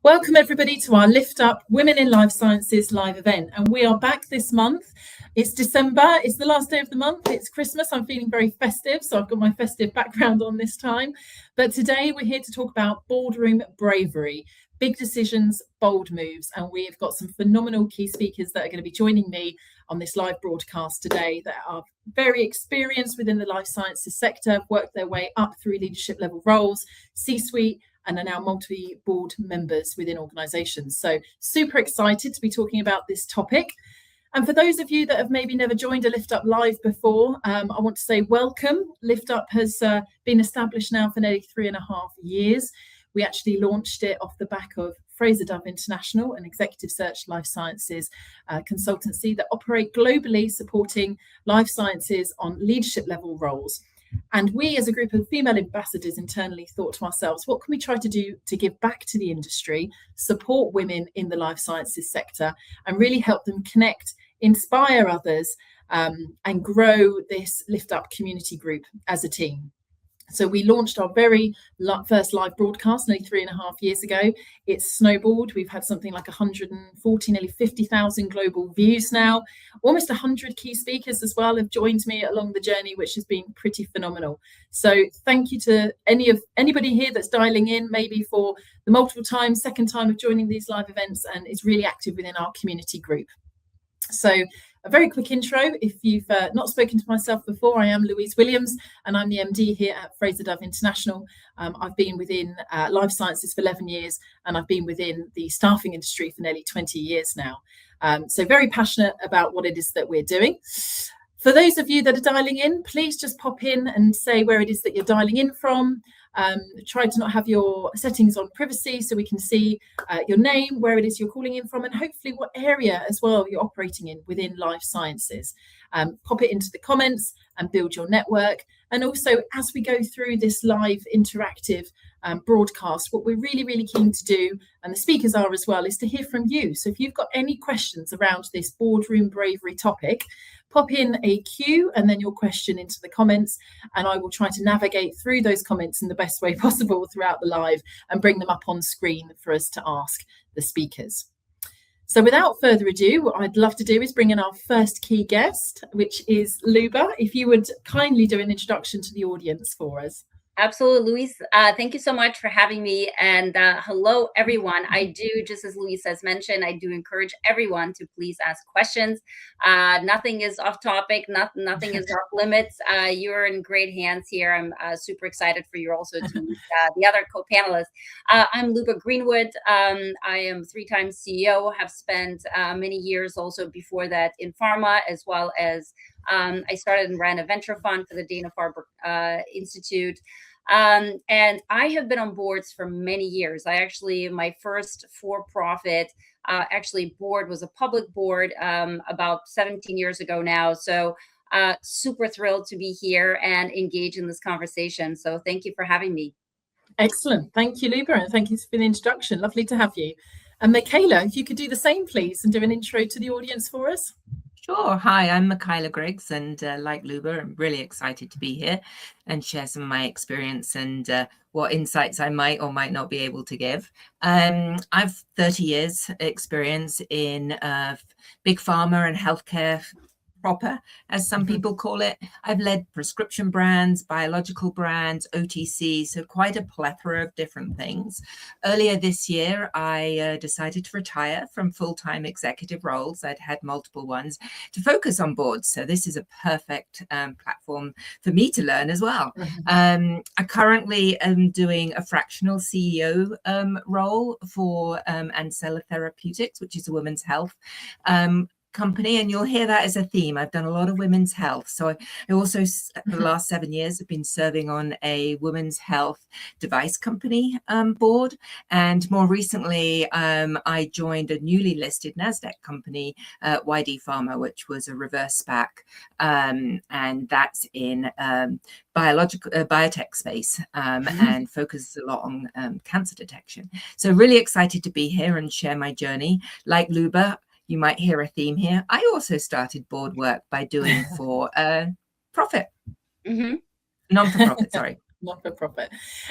Welcome everybody to our Lift Up Women in Life Sciences live event, and we are back this month. It's December, it's the last day of the month, it's Christmas. I'm feeling very festive, so I've got my festive background on this time. But today we're here to talk about Boardroom Bravery, big decisions, bold moves, and we've got some phenomenal key speakers that are going to be joining me on this live broadcast today that are very experienced within the life sciences sector, worked their way up through leadership level roles, C-suite, and are now multi-board members within organisations. So super excited to be talking about this topic. And for those of you that have maybe never joined a Lift Up Live before, I want to say welcome. Lift Up has been established now for nearly 3.5 years. We actually launched it off the back of Fraser Dove International, an executive search life sciences consultancy that operate globally supporting life sciences on leadership level roles. And we, as a group of female ambassadors internally, thought to ourselves, what can we try to do to give back to the industry, support women in the life sciences sector, and really help them connect, inspire others, and grow this Lift Up community group as a team. So we launched our very first live broadcast nearly 3.5 years ago. It's snowballed. We've had something like 140, nearly 50,000 global views now. Almost 100 key speakers as well have joined me along the journey, which has been pretty phenomenal. So thank you to anybody here that's dialing in, maybe for the multiple times, second time of joining these live events, and is really active within our community group. So a very quick intro. If you've not spoken to myself before, I am Louise Williams, and I'm the MD here at Fraser Dove International. I've been within life sciences for 11 years, and I've been within the staffing industry for nearly 20 years now. So very passionate about what it is that we're doing. For those of you that are dialing in, please just pop in and say where it is that you're dialing in from. Try to not have your settings on privacy so we can see your name, where it is you're calling in from, and hopefully what area as well you're operating in within life sciences. Pop it into the comments and build your network. And also, as we go through this live interactive broadcast, what we're really keen to do, and the speakers are as well, is to hear from you. So if you've got any questions around this boardroom bravery topic, pop in a Q and then your question into the comments, and I will try to navigate through those comments in the best way possible throughout the live and bring them up on screen for us to ask the speakers. So without further ado, what I'd love to do is bring in our first key guest, which is Luba. If you would kindly do an introduction to the audience for us. Absolutely, Louise. Thank you so much for having me. And hello, everyone. I do, just as Louise has mentioned, I do encourage everyone to please ask questions. Nothing is off topic. Nothing is off limits. You're in great hands here. I'm super excited for you also to meet the other co-panelists. I'm Luba Greenwood. I am 3-time CEO, have spent many years also before that in pharma, as well as I started and ran a venture fund for the Dana-Farber Institute. And I have been on boards for many years. My first for-profit board was a public board about 17 years ago now. So super thrilled to be here and engage in this conversation. So thank you for having me. Excellent. Thank you, Luba, and thank you for the introduction. Lovely to have you. And Michaela, if you could do the same, please, and do an intro to the audience for us. Sure. Hi, I'm Michaela Griggs, and like Luba, I'm really excited to be here and share some of my experience and what insights I might or might not be able to give. I've 30 years experience in big pharma and healthcare proper, as some people call it. I've led prescription brands, biological brands, OTC, so quite a plethora of different things. Earlier this year, I decided to retire from full-time executive roles. I'd had multiple ones to focus on boards. So this is a perfect platform for me to learn as well. I currently am doing a fractional CEO role for Ancella Therapeutics, which is a women's health company, and you'll hear that as a theme. I've done a lot of women's health, so I also for the last 7 years have been serving on a women's health device company board, and more recently I joined a newly listed NASDAQ company, YD Pharma, which was a reverse SPAC, and that's in biotech space and focuses a lot on cancer detection. So really excited to be here and share my journey. Like Luba, you might hear a theme here. I also started board work by doing for profit, non-for-profit, sorry. Not for profit.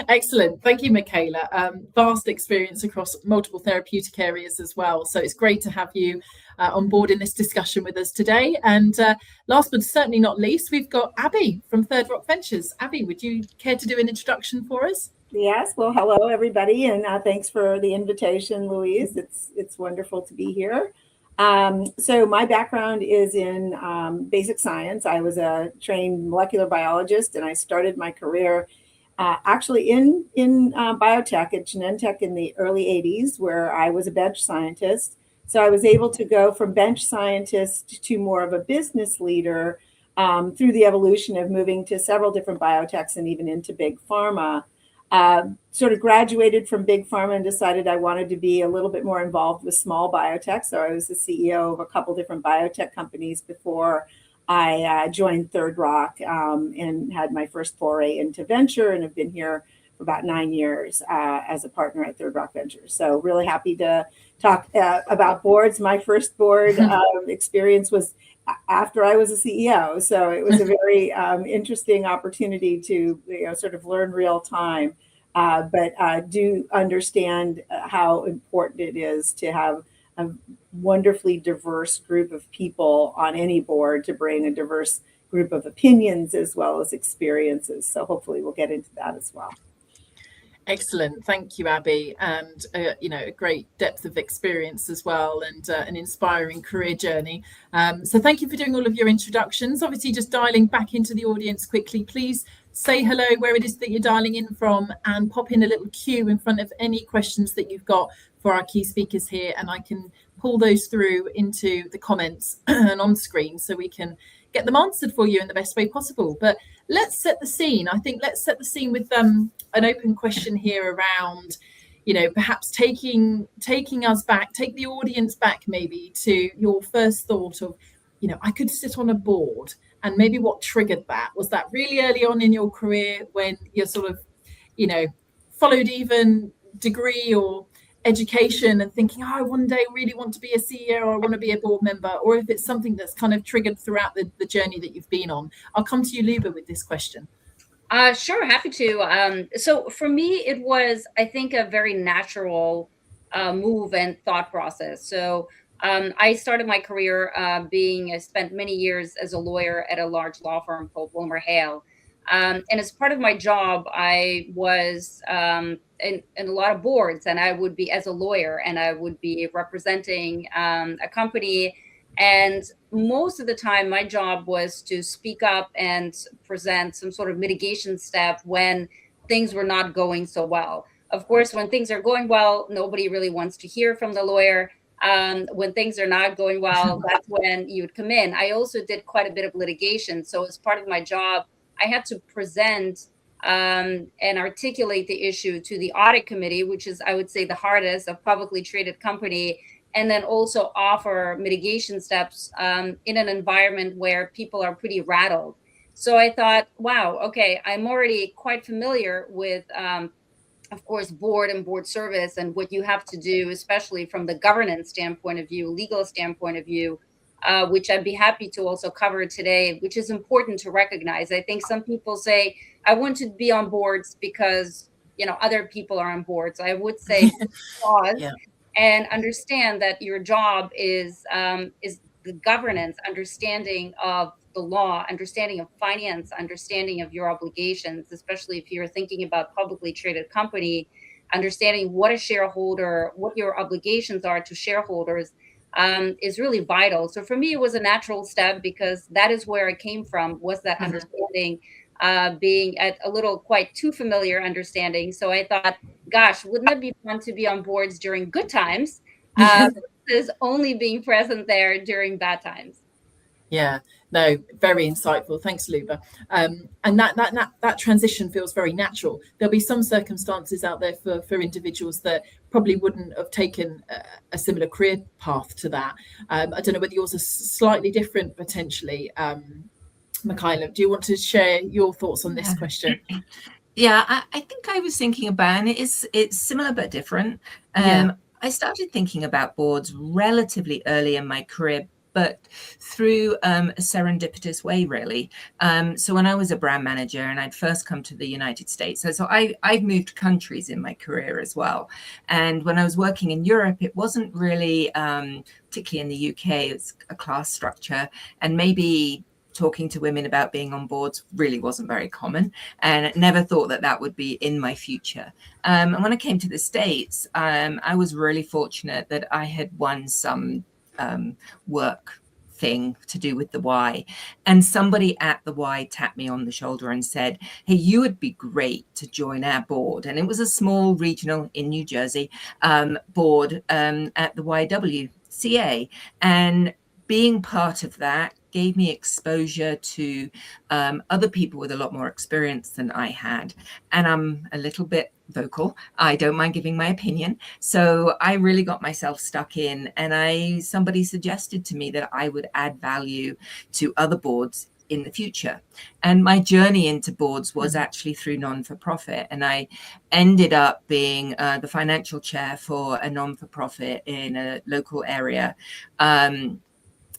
Excellent. Thank you, Michaela. Vast experience across multiple therapeutic areas as well. So it's great to have you on board in this discussion with us today. And last but certainly not least, we've got Abbie from Third Rock Ventures. Abbie, would you care to do an introduction for us? Yes. Well, hello, everybody. And thanks for the invitation, Louise. It's wonderful to be here. So my background is in basic science. I was a trained molecular biologist, and I started my career actually in biotech at Genentech in the early 80s, where I was a bench scientist. So I was able to go from bench scientist to more of a business leader through the evolution of moving to several different biotechs and even into big pharma. Sort of graduated from big pharma and decided I wanted to be a little bit more involved with small biotech. So I was the CEO of a couple different biotech companies before I joined Third Rock and had my first foray into venture, and have been here for about 9 years as a partner at Third Rock Ventures. So really happy to talk about boards. My first board experience was after I was a CEO. So it was a very interesting opportunity to sort of learn real time, but do understand how important it is to have a wonderfully diverse group of people on any board to bring a diverse group of opinions as well as experiences. So hopefully we'll get into that as well. Excellent. Thank you, Abbie. And, a great depth of experience as well, and an inspiring career journey. So thank you for doing all of your introductions. Obviously, just dialing back into the audience quickly, please say hello where it is that you're dialing in from, and pop in a little queue in front of any questions that you've got for our key speakers here. And I can pull those through into the comments and on screen so we can get them answered for you in the best way possible. But let's set the scene. I think let's set the scene with an open question here around, perhaps taking us back, take the audience back maybe to your first thought of, I could sit on a board, and maybe what triggered that. Was that really early on in your career when you're sort of, followed even degree or education and thinking, I one day really want to be a CEO, or I want to be a board member, or if it's something that's kind of triggered throughout the journey that you've been on? I'll come to you, Luba, with this question. Sure, happy to. So for me, it was, I think, a very natural move and thought process. So I started my career I spent many years as a lawyer at a large law firm called Wilmer Hale. And as part of my job, I was in a lot of boards, and I would be, as a lawyer, and I would be representing a company. And most of the time, my job was to speak up and present some sort of mitigation step when things were not going so well. Of course, when things are going well, nobody really wants to hear from the lawyer. When things are not going well, that's when you would come in. I also did quite a bit of litigation. So as part of my job, I had to present and articulate the issue to the audit committee, which is, I would say, the hardest of publicly traded company, and then also offer mitigation steps in an environment where people are pretty rattled. So I thought, wow, okay, I'm already quite familiar with, of course, board and board service and what you have to do, especially from the governance standpoint of view, legal standpoint of view, which I'd be happy to also cover today, which is important to recognize. I think some people say, I want to be on boards because, other people are on boards. I would say pause and understand that your job is the governance, understanding of the law, understanding of finance, understanding of your obligations, especially if you're thinking about publicly traded company, understanding what a shareholder, what your obligations are to shareholders, is really vital. So for me, it was a natural step because that is where I came from, was that understanding, being at a little quite too familiar understanding. So I thought, gosh, wouldn't it be fun to be on boards during good times versus only being present there during bad times? Yeah, no, very insightful. Thanks, Luba. And that transition feels very natural. There'll be some circumstances out there for individuals that probably wouldn't have taken a similar career path to that. I don't know whether yours is slightly different potentially. Michaela, do you want to share your thoughts on this question? Yeah, I think I was thinking about, and it's similar but different. I started thinking about boards relatively early in my career, but through a serendipitous way, really. So when I was a brand manager and I'd first come to the United States, so I've moved countries in my career as well. And when I was working in Europe, it wasn't really, particularly in the UK, it's a class structure, and maybe talking to women about being on boards really wasn't very common, and never thought that that would be in my future. And when I came to the States, I was really fortunate that I had won some work thing to do with the Y, and somebody at the Y tapped me on the shoulder and said, hey, you would be great to join our board. And it was a small regional in New Jersey board at the YWCA, and being part of that gave me exposure to other people with a lot more experience than I had. And I'm a little bit vocal. I don't mind giving my opinion. So I really got myself stuck in, and somebody suggested to me that I would add value to other boards in the future. And my journey into boards was actually through non-for-profit. And I ended up being the financial chair for a non-for-profit in a local area.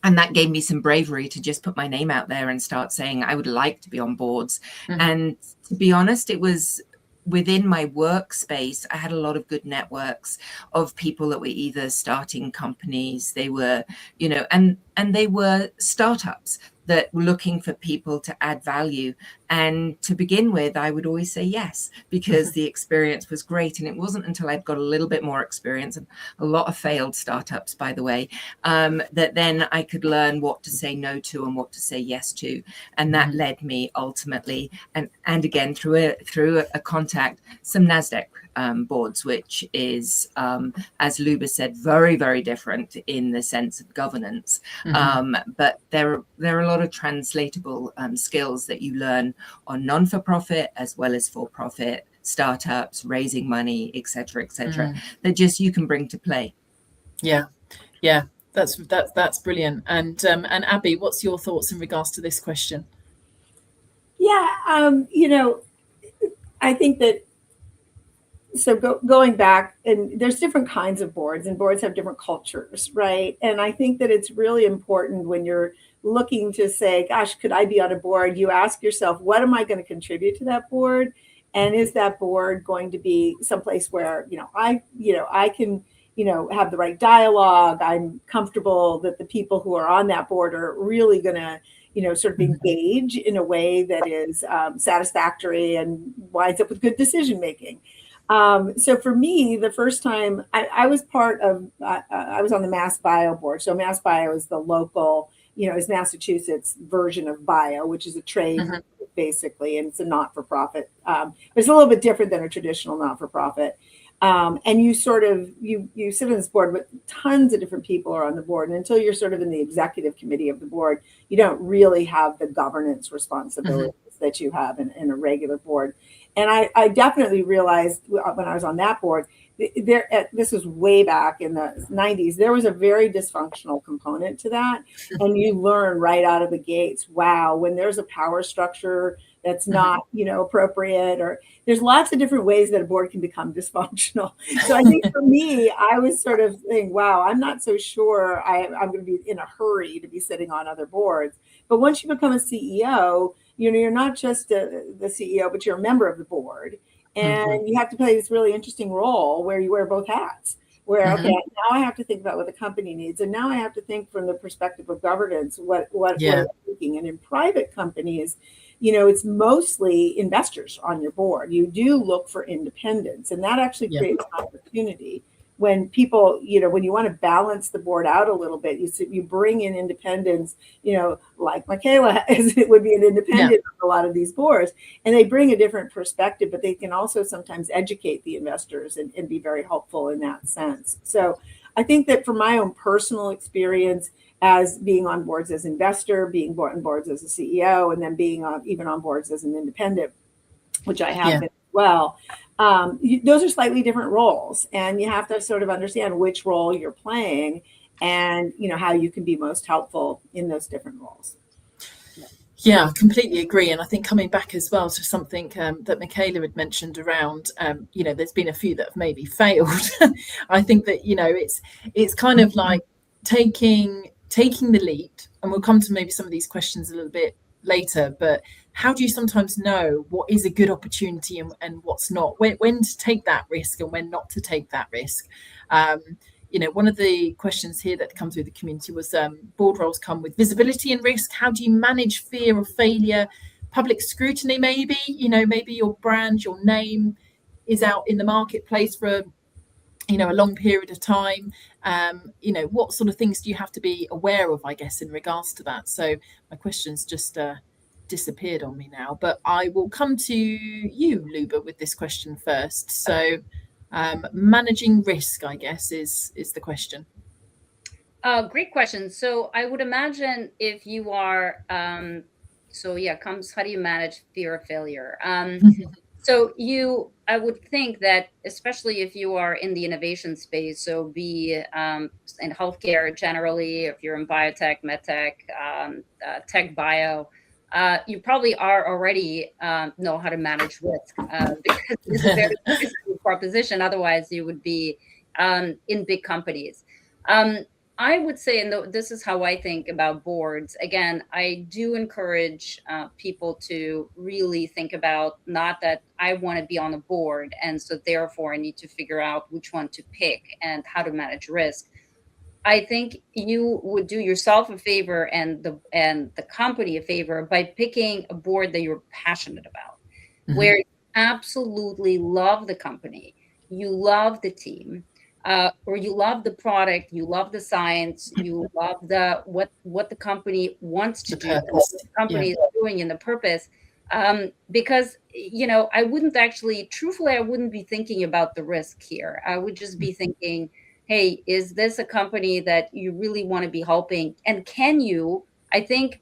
And that gave me some bravery to just put my name out there and start saying I would like to be on boards. And to be honest, it was within my workspace. I had a lot of good networks of people that were either starting companies, they were, and they were startups that were looking for people to add value. And to begin with, I would always say yes, because the experience was great. And it wasn't until I'd got a little bit more experience, and a lot of failed startups, by the way, that then I could learn what to say no to and what to say yes to. And that led me ultimately, and again, through a contact, some NASDAQ boards, which is, as Luba said, very, very different in the sense of governance. But there are a lot of translatable skills that you learn on non-for-profit as well as for-profit startups, raising money, et cetera, that just you can bring to play. Yeah, that's brilliant. And Abbie, what's your thoughts in regards to this question? Yeah, I think that, so going back, and there's different kinds of boards, and boards have different cultures, right? And I think that it's really important when you're looking to say, gosh, could I be on a board? You ask yourself, what am I going to contribute to that board? And is that board going to be someplace where, I can, have the right dialogue? I'm comfortable that the people who are on that board are really going to, sort of engage in a way that is satisfactory and winds up with good decision making. So for me, the first time I was part of, I was on the Mass Bio board. So Mass Bio is the local, is Massachusetts version of bio, which is a trade basically, and it's a not-for-profit. But it's a little bit different than a traditional not-for-profit. And you sort of, you sit on this board, but tons of different people are on the board. And until you're sort of in the executive committee of the board, you don't really have the governance responsibilities that you have in a regular board. And I definitely realized when I was on that board, this was way back in the 90s, there was a very dysfunctional component to that. And you learn right out of the gates, wow, when there's a power structure that's not, appropriate, or there's lots of different ways that a board can become dysfunctional. So I think for me, I was sort of thinking, wow, I'm not so sure I'm going to be in a hurry to be sitting on other boards. But once you become a CEO, you're not just the CEO, but you're a member of the board. And you have to play this really interesting role where you wear both hats, where, okay, now I have to think about what the company needs. And now I have to think from the perspective of governance, what I'm thinking. And in private companies, it's mostly investors on your board. You do look for independence, and that actually creates opportunity. When people, when you want to balance the board out a little bit, you bring in independents, like Michaela would be an independent on a lot of these boards, and they bring a different perspective, but they can also sometimes educate the investors and be very helpful in that sense. So I think that from my own personal experience as being on boards as investor, being on boards as a CEO, and then being even on boards as an independent, which I have been as well, those are slightly different roles, and you have to sort of understand which role you're playing and how you can be most helpful in those different roles. Yeah, I completely agree. And I think coming back as well to something that Michaela had mentioned around, there's been a few that have maybe failed. I think that, it's kind of like taking taking the leap, and we'll come to maybe some of these questions a little bit later, but how do you sometimes know what is a good opportunity and what's not, when to take that risk and when not to take that risk? One of the questions here that come through the community was board roles come with visibility and risk. How do you manage fear of failure, public scrutiny? Maybe your brand, your name is out in the marketplace for a long period of time. What sort of things do you have to be aware of, I guess, in regards to that? So my question's just disappeared on me now, but I will come to you, Luba, with this question first. So managing risk, I guess, is the question. Great question. So I would imagine if you are, how do you manage fear of failure? So I would think that, especially if you are in the innovation space, so be in healthcare generally, if you're in biotech, medtech, tech bio, you probably are already know how to manage risk because it's a very risky proposition. Otherwise, you would be in big companies. I would say, and this is how I think about boards, again, I do encourage people to really think about, not that I want to be on a board, and so therefore I need to figure out which one to pick and how to manage risk. I think you would do yourself a favor and the company a favor by picking a board that you're passionate about, where you absolutely love the company, you love the team, or you love the product, you love the science, you love what the company wants to do, what the company is doing, and the purpose. Because I wouldn't truthfully, I wouldn't be thinking about the risk here. I would just be thinking, hey, is this a company that you really want to be helping? And I think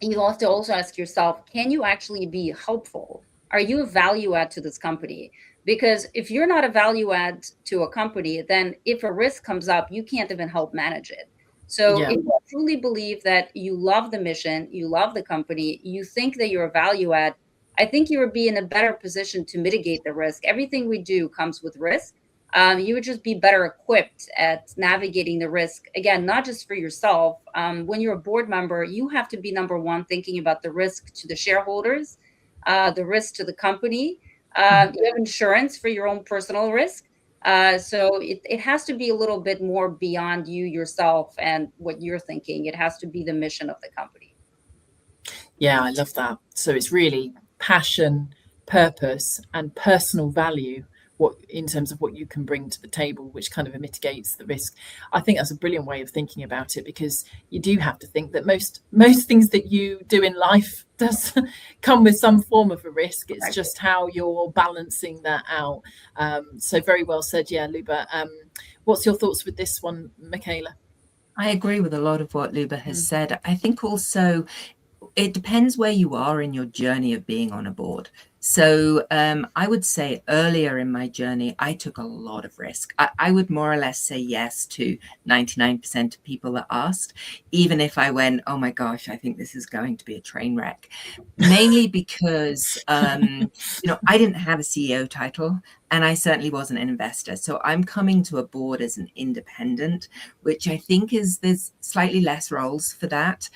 you have to also ask yourself, can you actually be helpful? Are you a value add to this company? Because if you're not a value add to a company, then if a risk comes up, you can't even help manage it. So if you truly believe that you love the mission, you love the company, you think that you're a value add, I think you would be in a better position to mitigate the risk. Everything we do comes with risk. You would just be better equipped at navigating the risk. Again, not just for yourself. When you're a board member, you have to be number one, thinking about the risk to the shareholders, the risk to the company. You have insurance for your own personal risk. So it has to be a little bit more beyond you yourself and what you're thinking. It has to be the mission of the company. Yeah, I love that. So it's really passion, purpose, and personal value, in terms of what you can bring to the table, which kind of mitigates the risk. I think that's a brilliant way of thinking about it, because you do have to think that most things that you do in life does come with some form of a risk. It's just how you're balancing that out. So very well said. Yeah, Luba. What's your thoughts with this one, Michaela? I agree with a lot of what Luba has said. I think also it depends where you are in your journey of being on a board. So I would say earlier in my journey, I took a lot of risk. I would more or less say yes to 99% of people that asked, even if I went, oh my gosh, I think this is going to be a train wreck. Mainly because, I didn't have a CEO title, and I certainly wasn't an investor. So I'm coming to a board as an independent, which I think there's slightly less roles for that.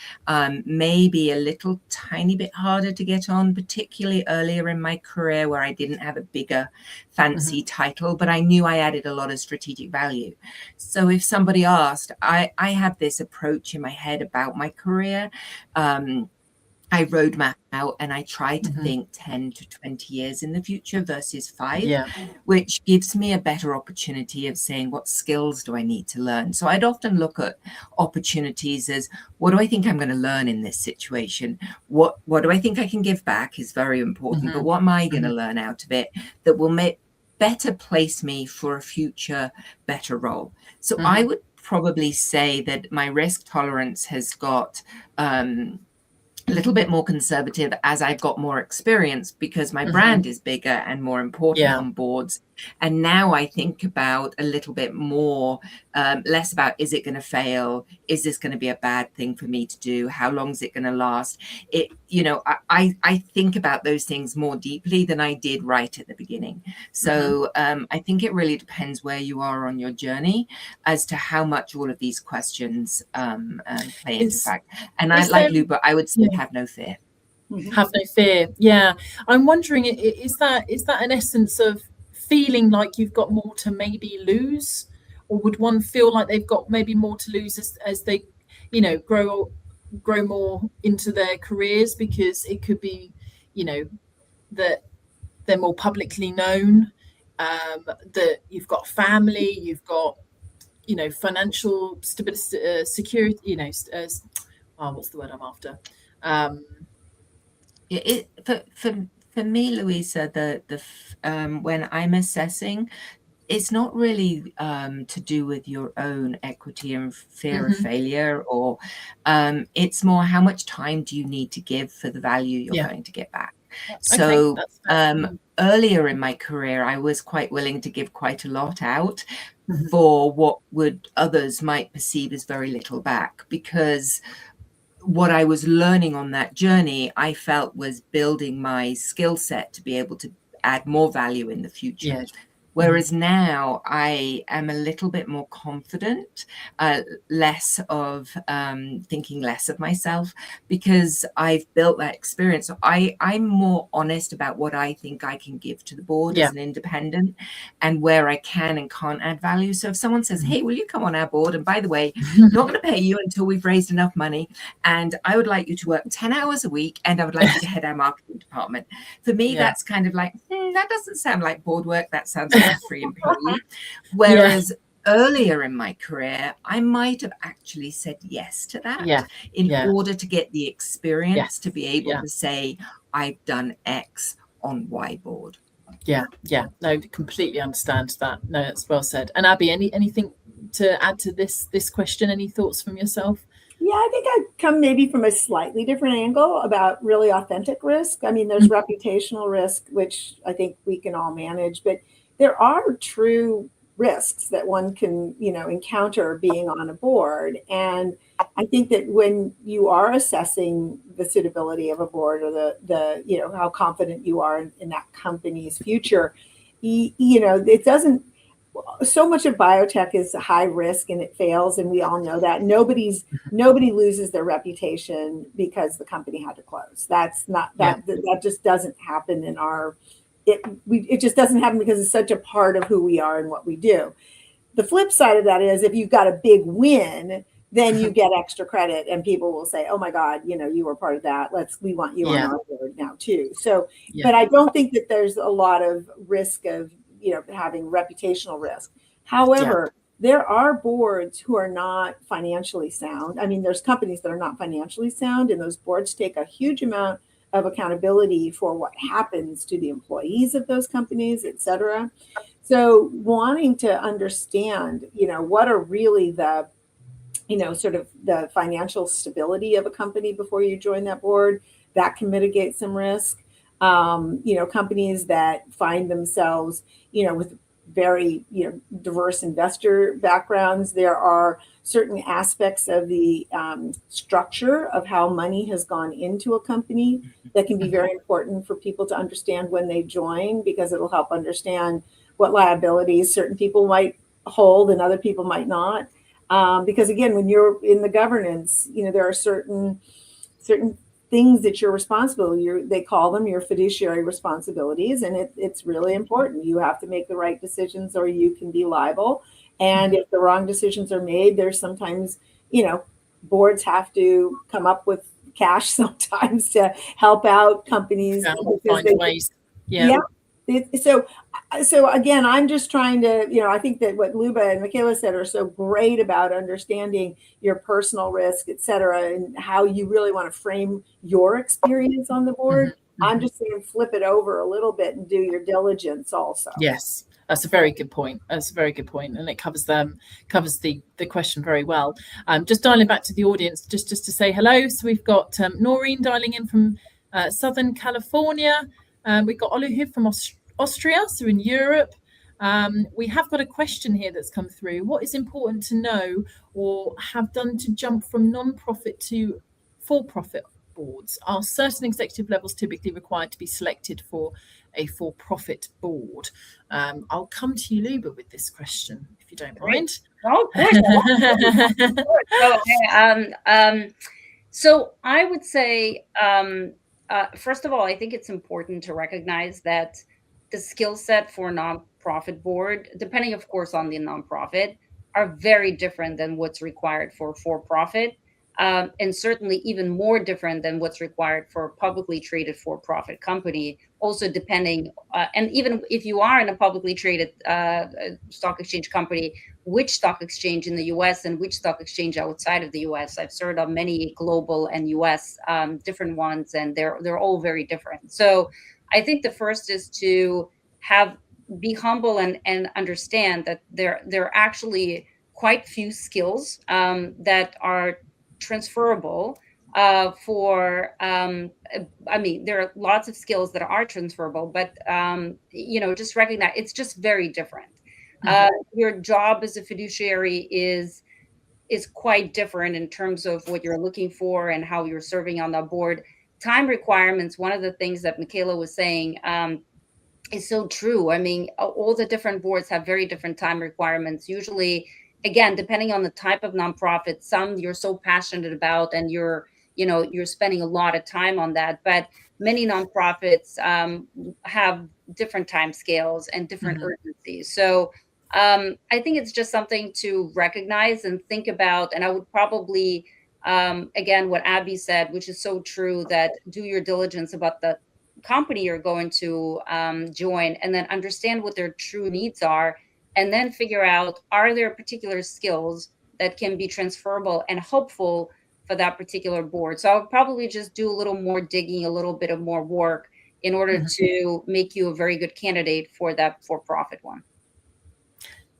Maybe a little tiny bit harder to get on, particularly earlier in my career where I didn't have a bigger fancy title, but I knew I added a lot of strategic value. So if somebody asked, I have this approach in my head about my career. I roadmap out and I try to think 10 to 20 years in the future versus 5, which gives me a better opportunity of saying, what skills do I need to learn? So I'd often look at opportunities as, what do I think I'm going to learn in this situation? What do I think I can give back is very important, but what am I going to learn out of it that will better place me for a future better role? So I would probably say that my risk tolerance has got a little bit more conservative as I've got more experience, because my brand is bigger and more important on boards. And now I think about a little bit more, less about, is it going to fail? Is this going to be a bad thing for me to do? How long is it going to last? I think about those things more deeply than I did right at the beginning. So I think it really depends where you are on your journey as to how much all of these questions play into fact. And I, like Luba, I would say have no fear. Have no fear. Yeah. I'm wondering, is that an essence of feeling like you've got more to maybe lose, or would one feel like they've got maybe more to lose as they, grow more into their careers, because it could be, that they're more publicly known, that you've got family, you've got, financial stability, security, what's the word I'm after? For me, Louisa, when I'm assessing, it's not really to do with your own equity and fear of failure, or it's more how much time do you need to give for the value you're going to get back. So earlier in my career, I was quite willing to give quite a lot out for what others might perceive as very little back, because what I was learning on that journey, I felt was building my skill set to be able to add more value in the future. Yes. Whereas now I am a little bit more confident, less of thinking less of myself, because I've built that experience. So I'm more honest about what I think I can give to the board as an independent, and where I can and can't add value. So if someone says, hey, will you come on our board? And by the way, I'm not going to pay you until we've raised enough money. And I would like you to work 10 hours a week. And I would like you to head our marketing department. For me, that's kind of like, that doesn't sound like board work. That sounds like a free employee. Whereas earlier in my career, I might have actually said yes to that in order to get the experience to be able to say, I've done X on Y board. No, completely understand that. No, that's well said. And Abbie, anything to add to this question? Any thoughts from yourself? Yeah, I think I'd come maybe from a slightly different angle about really authentic risk. I mean, there's reputational risk, which I think we can all manage, but there are true risks that one can, encounter being on a board. And I think that when you are assessing the suitability of a board, or the how confident you are in that company's future, it doesn't. So much of biotech is high risk and it fails, and we all know that. Nobody loses their reputation because the company had to close. That's not that just doesn't happen in our. It just doesn't happen because it's such a part of who we are and what we do. The flip side of that is if you've got a big win, then you get extra credit, and people will say, "Oh my God, you were part of that. We want you on our board now too." So, but I don't think that there's a lot of risk of having reputational risk. However, there are boards who are not financially sound. I mean, there's companies that are not financially sound, and those boards take a huge amount of accountability for what happens to the employees of those companies, et cetera. So wanting to understand, what are really the, sort of the financial stability of a company before you join that board, that can mitigate some risk. Companies that find themselves, with very, diverse investor backgrounds, there are certain aspects of the structure of how money has gone into a company that can be very important for people to understand when they join, because it'll help understand what liabilities certain people might hold and other people might not. Because again, when you're in the governance, there are certain things that you're responsible. They call them your fiduciary responsibilities, and it's really important. You have to make the right decisions, or you can be liable. And if the wrong decisions are made, there's sometimes, boards have to come up with cash sometimes to help out companies. Find ways. So again, I'm just trying to, I think that what Luba and Michaela said are so great about understanding your personal risk, et cetera, and how you really want to frame your experience on the board. I'm just saying flip it over a little bit and do your diligence also. Yes. That's a very good point. And it covers the question very well. Just dialing back to the audience, just to say hello. So we've got Noreen dialing in from Southern California. We've got Oluhu from Austria, so in Europe. We have got a question here that's come through. What is important to know or have done to jump from non-profit to for-profit boards? Are certain executive levels typically required to be selected for a for-profit board? I'll come to you, Luba, with this question, if you don't mind. Oh, of course. So I would say, first of all, I think it's important to recognize that the skill set for a nonprofit board, depending, of course, on the nonprofit, are very different than what's required for for-profit. And certainly even more different than what's required for a publicly traded for-profit company, also depending, and even if you are in a publicly traded stock exchange company, which stock exchange in the US and which stock exchange outside of the US. I've served on many global and US different ones, and they're all very different. So I think the first is to be humble and understand that there are actually quite few skills that are transferable there are lots of skills that are transferable, but just recognize it's just very different. Your job as a fiduciary is quite different in terms of what you're looking for and how you're serving on the board. Time requirements, one of the things that Michaela was saying, is so true. I mean, all the different boards have very different time requirements. Usually, again, depending on the type of nonprofit, some you're so passionate about and you're spending a lot of time on that. But many nonprofits have different time scales and different urgencies. So I think it's just something to recognize and think about. And I would probably, again, what Abbie said, which is so true, that do your diligence about the company you're going to join, and then understand what their true needs are, and then figure out, are there particular skills that can be transferable and helpful for that particular board? So I would probably just do a little more digging, a little bit of more work in order to make you a very good candidate for that for-profit one.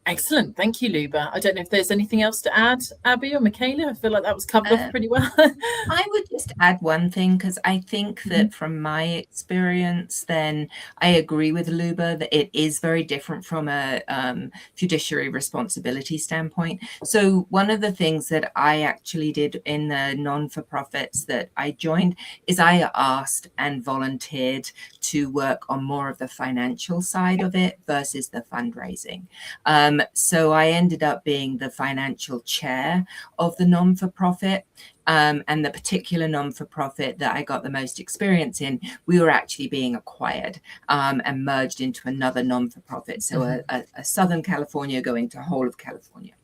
Excellent. Thank you, Luba. I don't know if there's anything else to add, Abbie or Michaela. I feel like that was covered off pretty well. I would just add one thing, because I think that from my experience, then I agree with Luba that it is very different from a fiduciary responsibility standpoint. So one of the things that I actually did in the non-for-profits that I joined is I asked and volunteered to work on more of the financial side of it versus the fundraising. So I ended up being the financial chair of the non-for-profit. And the particular non-for-profit that I got the most experience in, we were actually being acquired and merged into another non-for-profit. So a Southern California going to whole of California.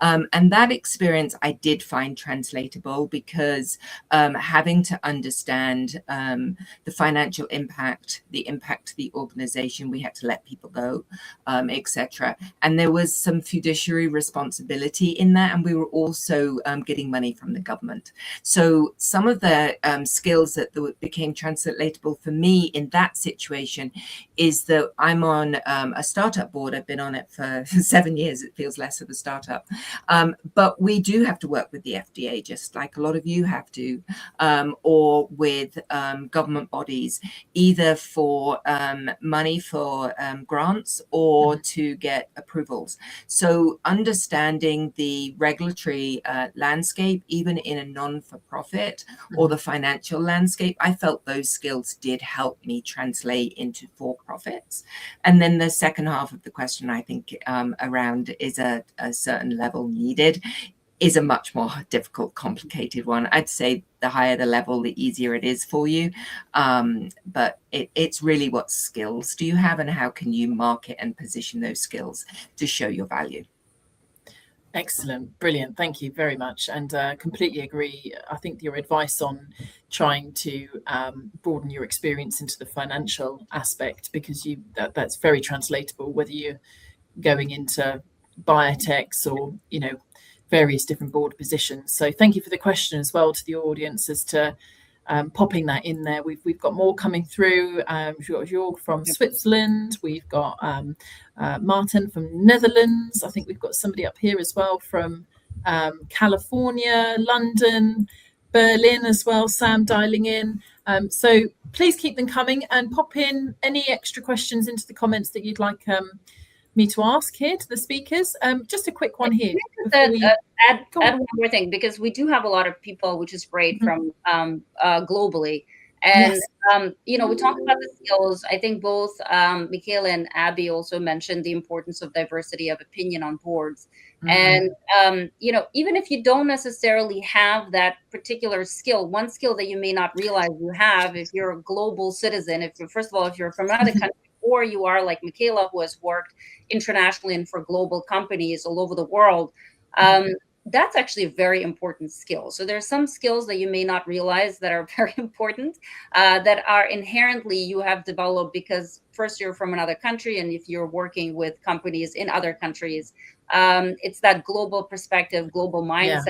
And that experience I did find translatable, because having to understand the financial impact, the impact to the organization, we had to let people go, etc. And there was some fiduciary responsibility in that. And we were also getting money from the government. So some of the skills that became translatable for me in that situation is that I'm on a startup board. I've been on it for 7 years. It feels less of a startup. But we do have to work with the FDA, just like a lot of you have to, or with government bodies, either for money for grants or to get approvals. So understanding the regulatory landscape, even in a non-for-profit or the financial landscape, I felt those skills did help me translate into for-profits. And then the second half of the question, I think, around is a certain level needed, is a much more difficult, complicated one. I'd say the higher the level, the easier it is for you. But it's really what skills do you have and how can you market and position those skills to show your value. Excellent. Brilliant. Thank you very much. And completely agree. I think your advice on trying to broaden your experience into the financial aspect, because that's very translatable, whether you're going into biotechs or, various different board positions. So thank you for the question as well to the audience as to popping that in there. We've got more coming through. We've got Jorg from Switzerland. We've got Martin from Netherlands. I think we've got somebody up here as well from California, London, Berlin as well. Sam dialing in. So please keep them coming and pop in any extra questions into the comments that you'd like me to ask here to the speakers? Just a quick one here. Add one more thing, because we do have a lot of people, which is great, from globally. And, you know, we talk about the skills. I think both Michaela and Abbie also mentioned the importance of diversity of opinion on boards. And, you know, even if you don't necessarily have that particular skill, one skill that you may not realize you have, if you're a global citizen, if you're, first of all, if you're from another country, or you are like Michaela, who has worked internationally and for global companies all over the world, that's actually a very important skill. So there's some skills that you may not realize that are very important, that are inherently you have developed because first you're from another country, and if you're working with companies in other countries, it's that global perspective, global mindset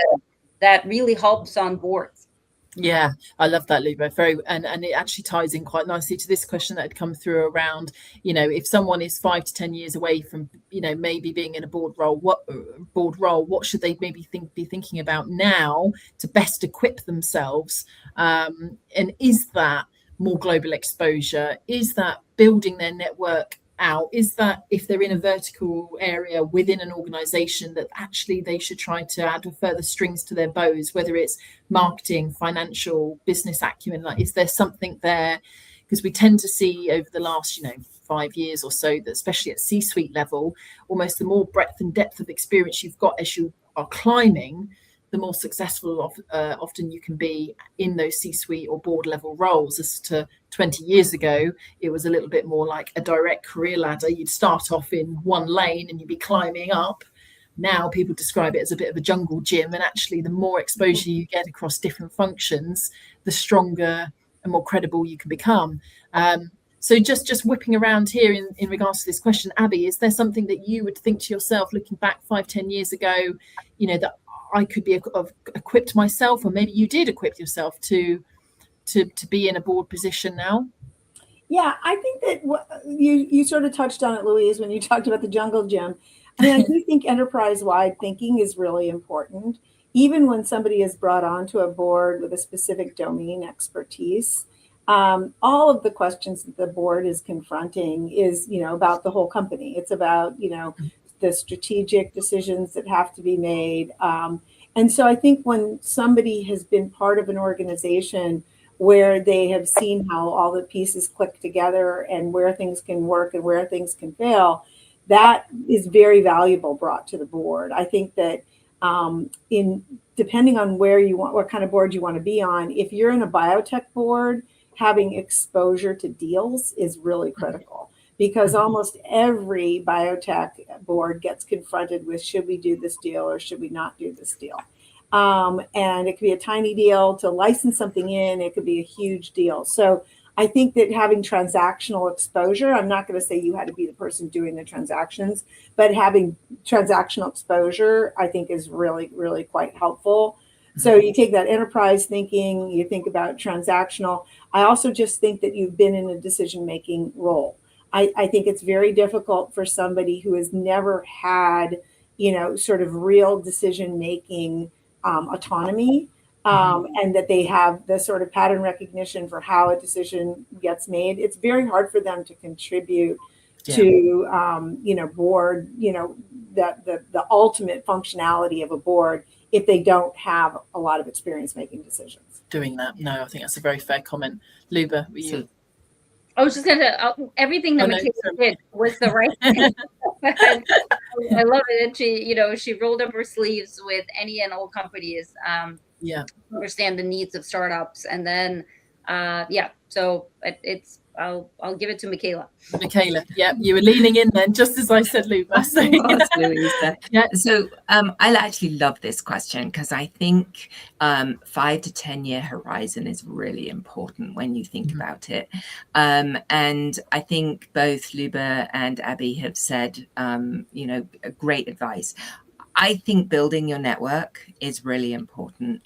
that really helps on boards. Yeah, I love that, Luba. And it actually ties in quite nicely to this question that had come through around, you know, if someone is 5 to 10 years away from, you know, maybe being in a board role, what should they maybe be thinking about now to best equip themselves? And is that more global exposure? Is that building their network out? Is that if they're in a vertical area within an organization that actually they should try to add further strings to their bows, whether it's marketing, financial, business acumen? Like, is there something there? Because we tend to see over the last, you know, 5 years or so, that especially at C-suite level, almost the more breadth and depth of experience you've got as you are climbing, the more successful often you can be in those C-suite or board level roles. As to 20 years ago, it was a little bit more like a direct career ladder. You'd start off in one lane and you'd be climbing up. Now people describe it as a bit of a jungle gym, and actually the more exposure you get across different functions, the stronger and more credible you can become. So just whipping around here in regards to this question, Abbie, is there something that you would think to yourself looking back 5-10 years ago, you know, that I could be equipped myself, or maybe you did equip yourself to be in a board position now? Yeah, I think that you sort of touched on it, Louise, when you talked about the jungle gym. I mean, I do think enterprise-wide thinking is really important. Even when somebody is brought onto a board with a specific domain expertise, all of the questions that the board is confronting is, you know, about the whole company. It's about, you know, the strategic decisions that have to be made. And so I think when somebody has been part of an organization where they have seen how all the pieces click together and where things can work and where things can fail, that is very valuable brought to the board. I think that depending on where you want, what kind of board you want to be on, if you're in a biotech board, having exposure to deals is really critical, because almost every biotech board gets confronted with, should we do this deal or should we not do this deal? And it could be a tiny deal to license something in, it could be a huge deal. So I think that having transactional exposure, I'm not going to say you had to be the person doing the transactions, but having transactional exposure, I think, is really, really quite helpful. So you take that enterprise thinking, you think about transactional. I also just think that you've been in a decision-making role. I think it's very difficult for somebody who has never had, you know, sort of real decision-making autonomy, and that they have the sort of pattern recognition for how a decision gets made. It's very hard for them to contribute to, you know, board, you know, the ultimate functionality of a board if they don't have a lot of experience making decisions. Doing that. No, I think that's a very fair comment. Luba, were you? I was just going to, everything that Michaela did was the right thing. I love it. And she, you know, she rolled up her sleeves with any and all companies, understand the needs of startups. And then, so I'll give it to Michaela. Michaela, you were leaning in then, just as I said, Luba. So, so I actually love this question, because I think 5 to 10 year horizon is really important when you think about it. And I think both Luba and Abbie have said, you know, great advice. I think building your network is really important.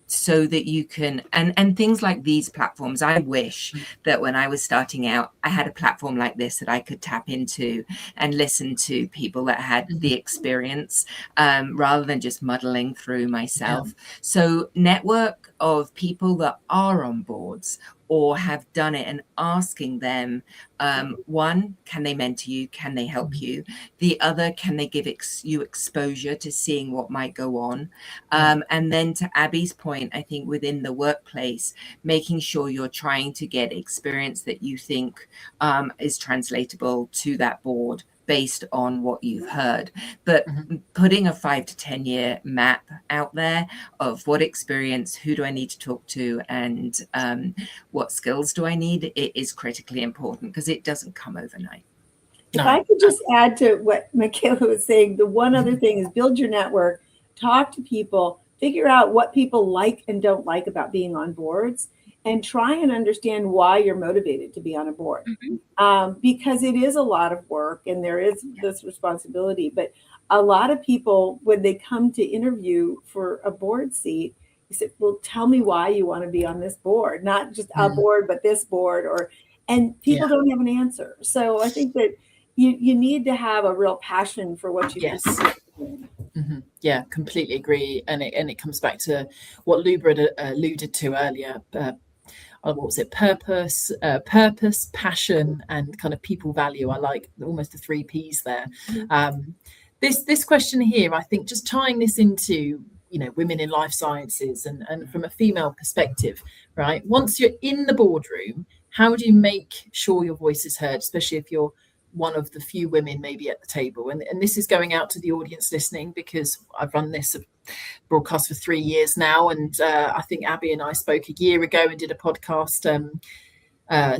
So that you can, and things like these platforms, I wish that when I was starting out, I had a platform like this that I could tap into and listen to people that had the experience, rather than just muddling through myself. So network of people that are on boards or have done it, and asking them, one, can they mentor you? Can they help you? The other, can they give you exposure to seeing what might go on? And then to Abbie's point, I think within the workplace, making sure you're trying to get experience that you think is translatable to that board based on what you've heard, but putting a 5 to 10 year map out there of what experience, who do I need to talk to, and what skills do I need, it is critically important, because it doesn't come overnight. If I could just add to what Michaela was saying, the one other thing is build your network, talk to people, figure out what people like and don't like about being on boards, and try and understand why you're motivated to be on a board. Because it is a lot of work and there is this responsibility. But a lot of people, when they come to interview for a board seat, you said, well, tell me why you want to be on this board, not just a board, but this board, and people don't have an answer. So I think that you need to have a real passion for what you do. Yeah, completely agree. And it comes back to what Luba had alluded to earlier. What was it? Purpose, passion, and kind of people value. I like almost the 3 Ps there. This question here, I think, just tying this into, women in life sciences and from a female perspective, right? Once you're in the boardroom, how do you make sure your voice is heard, especially if you're one of the few women maybe at the table? And this is going out to the audience listening, because I've run this broadcast for 3 years now, and I think Abbie and I spoke a year ago and did a podcast,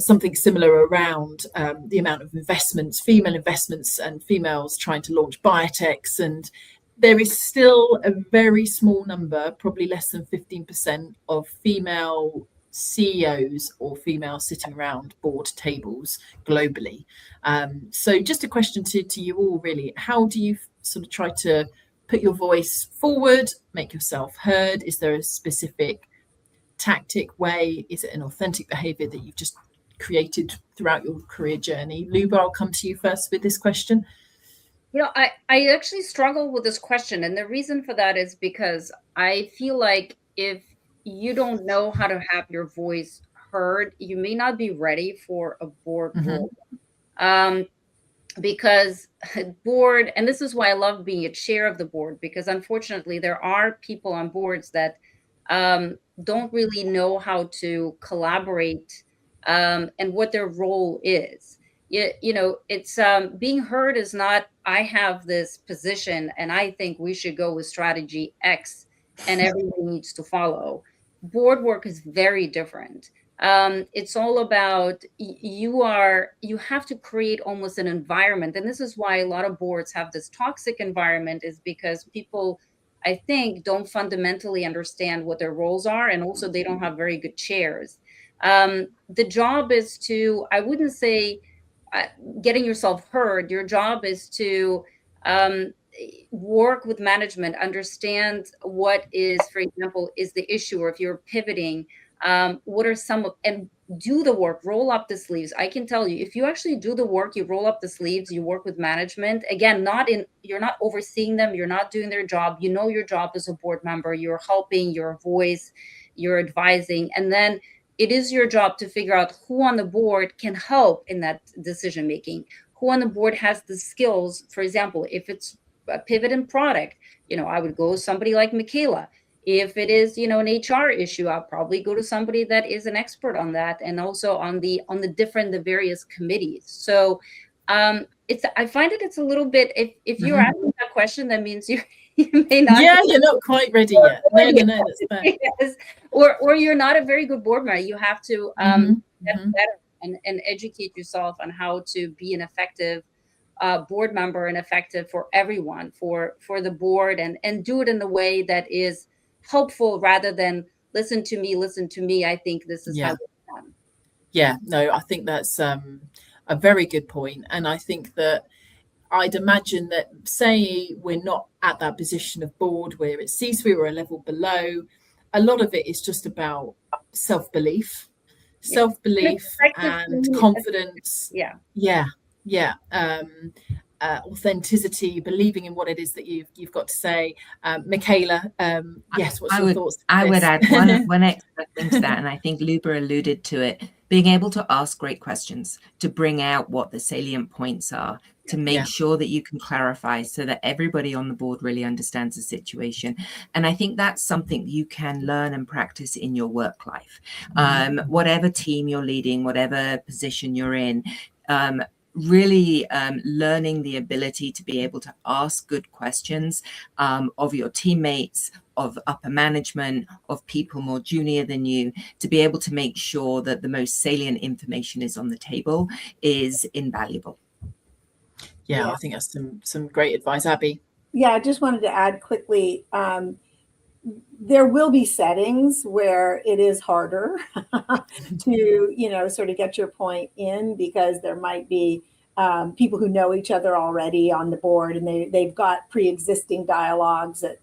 something similar around the amount of investments, female investments, and females trying to launch biotechs, and there is still a very small number, probably less than 15% of female CEOs or females sitting around board tables globally. So just a question to you all, really. How do you sort of try to put your voice forward, make yourself heard? Is there a specific tactic way? Is it an authentic behavior that you've just created throughout your career journey? Luba, I'll come to you first with this question. I actually struggle with this question. And the reason for that is because I feel like if you don't know how to have your voice heard, you may not be ready for a board role. Because board, and this is why I love being a chair of the board, because unfortunately there are people on boards that don't really know how to collaborate and what their role is. It's being heard is not, I have this position and I think we should go with strategy X and everybody needs to follow. Board work is very different. It's all about you have to create almost an environment. And this is why a lot of boards have this toxic environment, is because people, I think, don't fundamentally understand what their roles are. And also they don't have very good chairs. The job is to, I wouldn't say getting yourself heard. Your job is to work with management, understand what is, for example, is the issue, or if you're pivoting, what are some of, and do the work, roll up the sleeves. I can tell you, if you actually do the work, you roll up the sleeves, you work with management, again, you're not overseeing them, you're not doing their job. You know your job as a board member, you're helping, you're a voice, you're advising, and then it is your job to figure out who on the board can help in that decision making, who on the board has the skills. For example, if it's a pivot in product, I would go with somebody like Michaela. If it is, an HR issue, I'll probably go to somebody that is an expert on that, and also on the various committees. So I find it's a little bit, if you're asking that question, that means you may not. Yeah, you're not quite ready yet. No, that's fair. Yes. Or you're not a very good board member. You have to get better and educate yourself on how to be an effective board member, and effective for everyone, for the board, and do it in the way that is helpful, rather than listen to me. I think this is how it's done. Yeah, no, I think that's a very good point. And I think that I'd imagine that, say we're not at that position of board where it's C-suite or a level below, a lot of it is just about self-belief and confidence. authenticity, believing in what it is that you've got to say. Michaela, yes, what's your thoughts? I would add one extra thing to that, and I think Luba alluded to it, being able to ask great questions, to bring out what the salient points are, to make sure that you can clarify so that everybody on the board really understands the situation. And I think that's something you can learn and practice in your work life. Whatever team you're leading, whatever position you're in, really learning the ability to be able to ask good questions of your teammates, of upper management, of people more junior than you, to be able to make sure that the most salient information is on the table is invaluable. Yeah, I think that's some great advice, Abbie. Yeah, I just wanted to add quickly, there will be settings where it is harder to, sort of get your point in, because there might be people who know each other already on the board, and they've got pre-existing dialogues that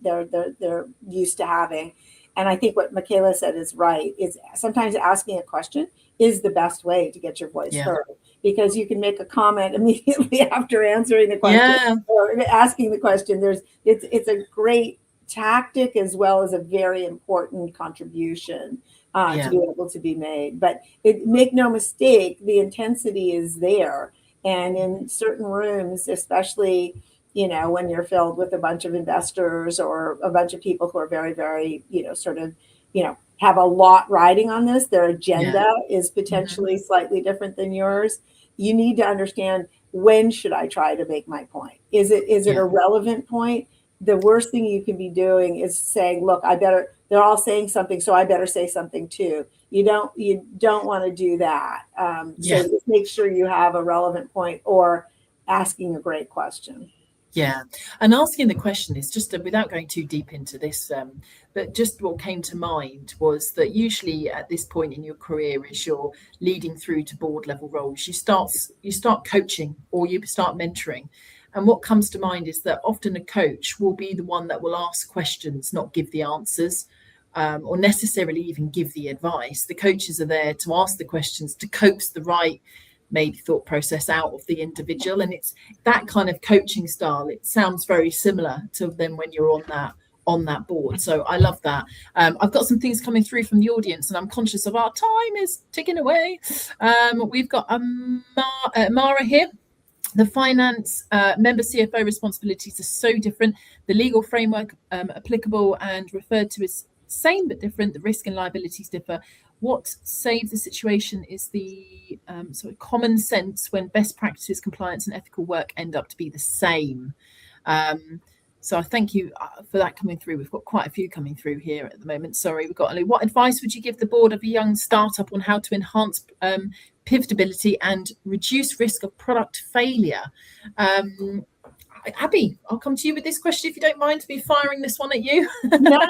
they're used to having. And I think what Michaela said is right, is sometimes asking a question is the best way to get your voice heard, because you can make a comment immediately after answering the question or asking the question. It's a great tactic as well as a very important contribution to be able to be made. But make no mistake, the intensity is there. And in certain rooms, especially, when you're filled with a bunch of investors or a bunch of people who are very, very, have a lot riding on this, their agenda is potentially slightly different than yours. You need to understand, when should I try to make my point? Is it a relevant point? The worst thing you can be doing is saying, look, they're all saying something, so I better say something too. You don't want to do that. So just make sure you have a relevant point, or asking a great question. Yeah, and asking the question is just, without going too deep into this, but just what came to mind was that usually at this point in your career, as you're leading through to board level roles, you start coaching or you start mentoring. And what comes to mind is that often a coach will be the one that will ask questions, not give the answers, or necessarily even give the advice. The coaches are there to ask the questions, to coax the right maybe thought process out of the individual. And it's that kind of coaching style. It sounds very similar to them when you're on that board. So I love that. I've got some things coming through from the audience, and I'm conscious of our time is ticking away. We've got Mara here. The finance member CFO responsibilities are so different. The legal framework applicable and referred to as same but different. The risk and liabilities differ. What saves the situation is the sort of common sense when best practices, compliance and ethical work end up to be the same. So I thank you for that coming through. We've got quite a few coming through here at the moment. Sorry, we've got what advice would you give the board of a young startup on how to enhance pivotability and reduce risk of product failure? Abbie, I'll come to you with this question if you don't mind me firing this one at you. No,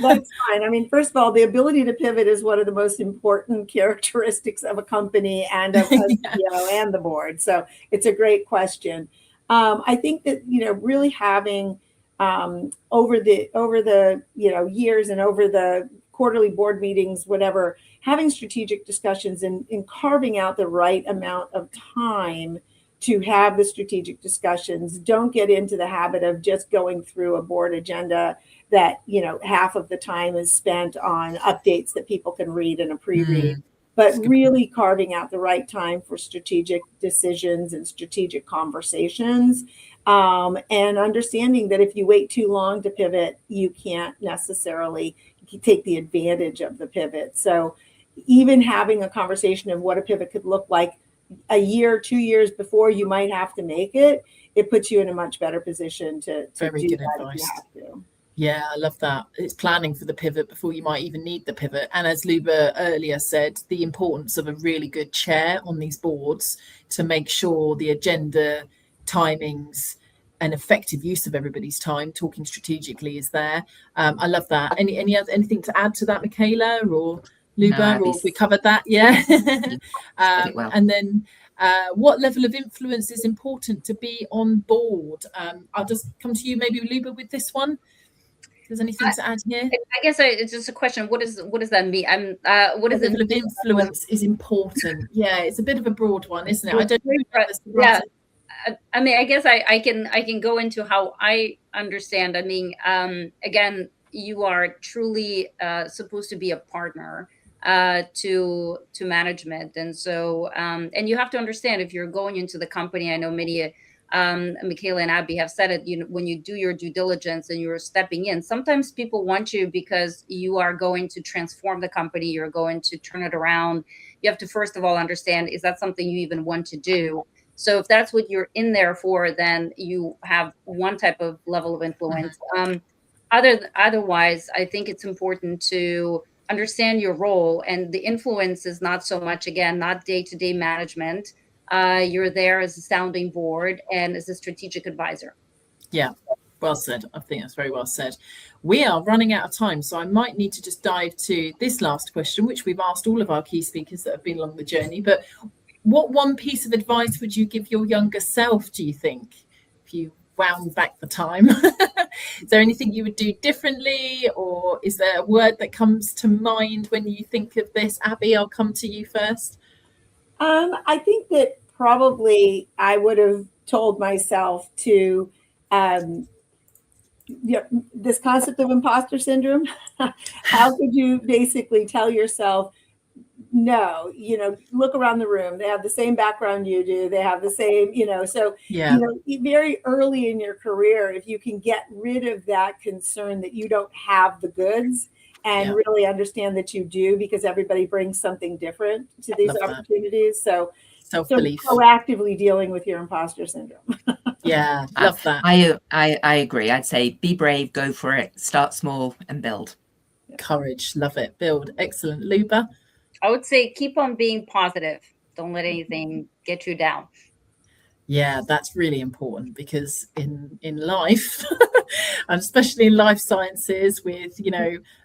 that's fine. I mean, first of all, the ability to pivot is one of the most important characteristics of a company and of a CEO and the board. So it's a great question. I think that, really having over the years and over the quarterly board meetings, whatever, having strategic discussions and carving out the right amount of time to have the strategic discussions. Don't get into the habit of just going through a board agenda that, half of the time is spent on updates that people can read in a pre-read, but really carving out the right time for strategic decisions and strategic conversations, and understanding that if you wait too long to pivot, you can't necessarily take the advantage of the pivot. So even having a conversation of what a pivot could look like a year, 2 years before you might have to make it, it puts you in a much better position to Very do good that advice. if you have to. Yeah, I love that. It's planning for the pivot before you might even need the pivot. And as Luba earlier said, the importance of a really good chair on these boards to make sure the agenda, timings, and effective use of everybody's time, talking strategically, is there. I love that. Anything to add to that, Michaela or Luba? No, or we covered that? Yeah. Well. And then what level of influence is important to be on board? I'll just come to you, maybe Luba, with this one. If there's anything to add here? I guess it's just a question. What does that mean? What is level of influence is important? Yeah, it's a bit of a broad one, isn't it? I don't know. I mean, I guess I can go into how I understand. I mean, again, you are truly supposed to be a partner to management, and so and you have to understand if you're going into the company. I know many. Michaela and Abbie have said it, you know, when you do your due diligence and you're stepping in, sometimes people want you because you are going to transform the company, you're going to turn it around. You have to first of all understand, is that something you even want to do? So if that's what you're in there for, then you have one type of level of influence. Otherwise, I think it's important to understand your role, and the influence is not so much, again, not day-to-day management. You're there as a sounding board and as a strategic advisor. Yeah, well said. I think that's very well said. We are running out of time, so I might need to just dive to this last question, which we've asked all of our key speakers that have been along the journey. But what one piece of advice would you give your younger self, do you think, if you wound back the time? Is there anything you would do differently, or is there a word that comes to mind when you think of this? Abbie, I'll come to you first. I think that probably I would have told myself to, this concept of imposter syndrome, how could you basically tell yourself, no, look around the room. They have the same background you do. They have the same, so, very early in your career, if you can get rid of that concern that you don't have the goods and really understand that you do, because everybody brings something different to these opportunities. So self-belief. So proactively dealing with your imposter syndrome. Yeah, love that. I agree. I'd say be brave, go for it, start small and build. Courage, love it, build. Excellent. Luba? I would say keep on being positive. Don't let anything get you down. Yeah, that's really important, because in life, and especially in life sciences, with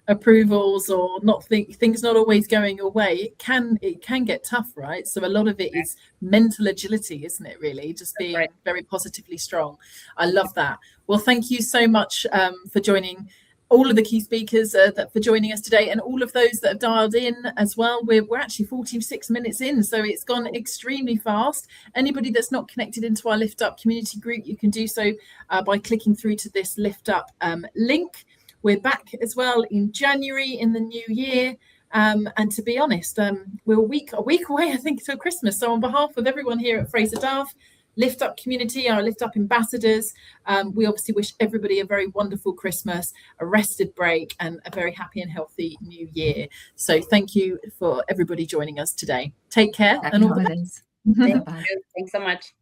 approvals or things not always going your way, it can get tough, right? So a lot of it is mental agility, isn't it? Really, just being very positively strong. I love that. Well, thank you so much for joining. All of the key speakers for joining us today, and all of those that have dialed in as well. We're actually 46 minutes in, so it's gone extremely fast. Anybody that's not connected into our Lift Up community group, you can do so by clicking through to this Lift Up link. We're back as well in January in the new year. And to be honest, we're a week away, I think, till Christmas. So on behalf of everyone here at Fraser Dove, Lift Up community, our Lift Up ambassadors, we obviously wish everybody a very wonderful Christmas, a rested break, and a very happy and healthy new year. So thank you for everybody joining us today. Take care. Happy and all holidays. Thanks so much.